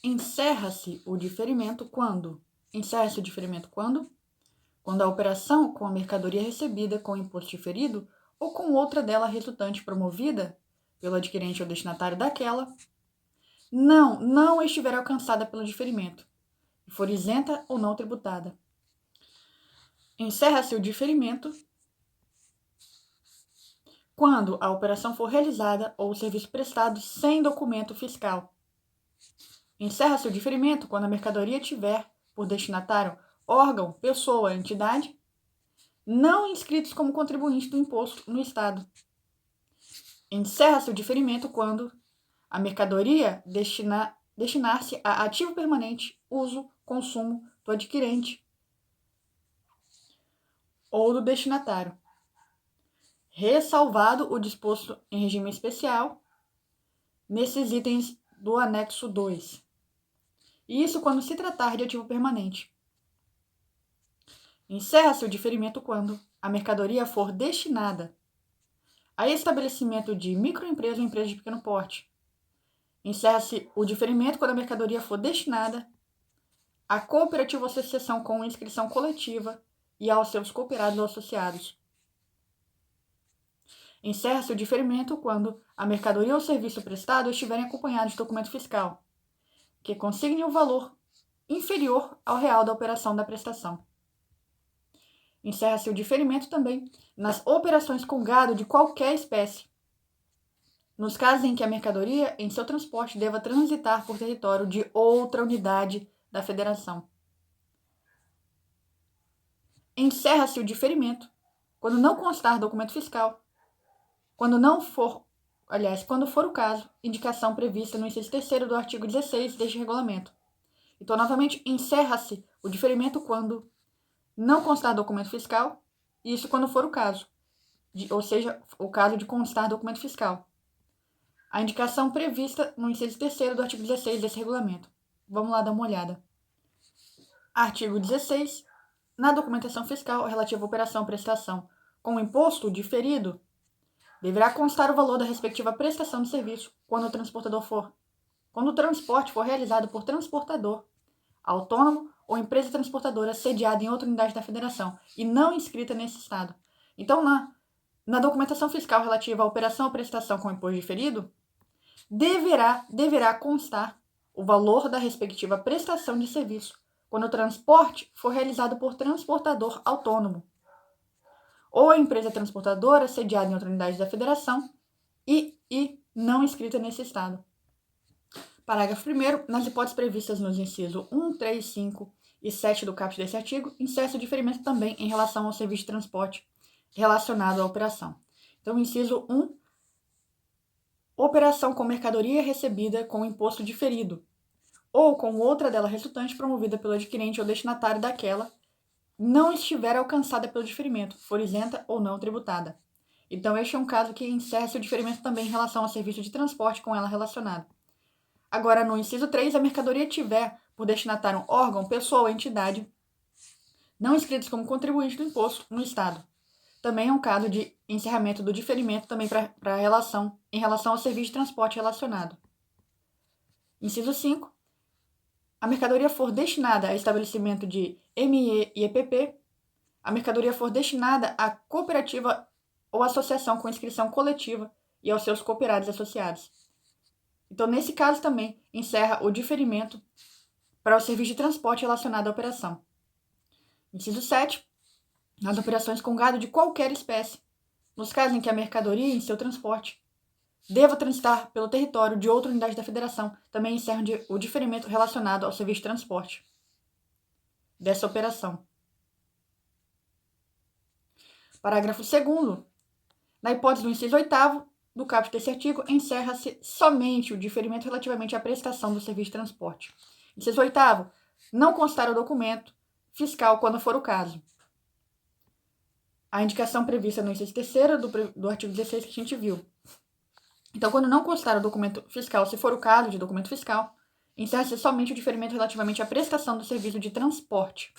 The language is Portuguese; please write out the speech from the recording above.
Encerra-se o diferimento quando? Encerra-se o diferimento quando? Quando a operação com a mercadoria recebida com imposto diferido ou com outra dela resultante promovida pelo adquirente ou destinatário daquela não estiver alcançada pelo diferimento e for isenta ou não tributada. Encerra-se o diferimento quando a operação for realizada ou o serviço prestado sem documento fiscal. Encerra-se o diferimento quando a mercadoria tiver por destinatário órgão, pessoa, entidade não inscritos como contribuinte do imposto no Estado. Encerra-se o diferimento quando a mercadoria destinar-se a ativo permanente, uso, consumo do adquirente ou do destinatário, ressalvado o disposto em regime especial nesses itens do anexo 2. Isso quando se tratar de ativo permanente. Encerra-se o diferimento quando a mercadoria for destinada a estabelecimento de microempresa ou empresa de pequeno porte. Encerra-se o diferimento quando a mercadoria for destinada à cooperativa ou associação com inscrição coletiva e aos seus cooperados ou associados. Encerra-se o diferimento quando a mercadoria ou serviço prestado estiverem acompanhados de documento fiscal, que consigne o valor inferior ao real da operação da prestação. Encerra-se o diferimento também nas operações com gado de qualquer espécie, nos casos em que a mercadoria em seu transporte deva transitar por território de outra unidade da federação. Encerra-se o diferimento quando não constar documento fiscal, quando for o caso, indicação prevista no inciso 3º do artigo 16 deste regulamento. Então, novamente, encerra-se o diferimento quando não constar documento fiscal, isso quando for o caso, ou seja, o caso de constar documento fiscal. A indicação prevista no inciso 3º do artigo 16 desse regulamento. Vamos lá dar uma olhada. Artigo 16. Na documentação fiscal relativa à operação ou prestação com o imposto diferido, deverá constar o valor da respectiva prestação de serviço quando o transporte for realizado por transportador autônomo ou empresa transportadora sediada em outra unidade da federação e não inscrita nesse estado. Então, na documentação fiscal relativa à operação ou prestação com imposto diferido, deverá constar o valor da respectiva prestação de serviço quando o transporte for realizado por transportador autônomo ou a empresa transportadora sediada em outra unidade da federação e não inscrita nesse estado. Parágrafo 1º. Nas hipóteses previstas nos incisos 1, 3, 5 e 7 do caput desse artigo, encerra-se o diferimento também em relação ao serviço de transporte relacionado à operação. Então, inciso 1, operação com mercadoria recebida com imposto diferido ou com outra dela resultante promovida pelo adquirente ou destinatário daquela não estiver alcançada pelo diferimento, for isenta ou não tributada. Então, este é um caso que encerra-se o diferimento também em relação ao serviço de transporte com ela relacionado. Agora, no inciso 3, a mercadoria tiver por destinatário um órgão, pessoa ou entidade não inscritos como contribuinte do imposto no Estado. Também é um caso de encerramento do diferimento também em relação ao serviço de transporte relacionado. Inciso 5. A mercadoria for destinada a estabelecimento de ME e EPP, a mercadoria for destinada à cooperativa ou associação com inscrição coletiva e aos seus cooperados associados. Então, nesse caso também, encerra o diferimento para o serviço de transporte relacionado à operação. Inciso 7. Nas operações com gado de qualquer espécie, nos casos em que a mercadoria em seu transporte deva transitar pelo território de outra unidade da federação, também encerra o diferimento relacionado ao serviço de transporte dessa operação. Parágrafo 2º. Na hipótese do inciso 8º do caput desse artigo, encerra-se somente o diferimento relativamente à prestação do serviço de transporte. Inciso 8º. Não constar o documento fiscal quando for o caso. A indicação prevista no inciso 3º do artigo 16 que a gente viu. Então, quando não constar o documento fiscal, se for o caso de documento fiscal, encerra-se somente o diferimento relativamente à prestação do serviço de transporte.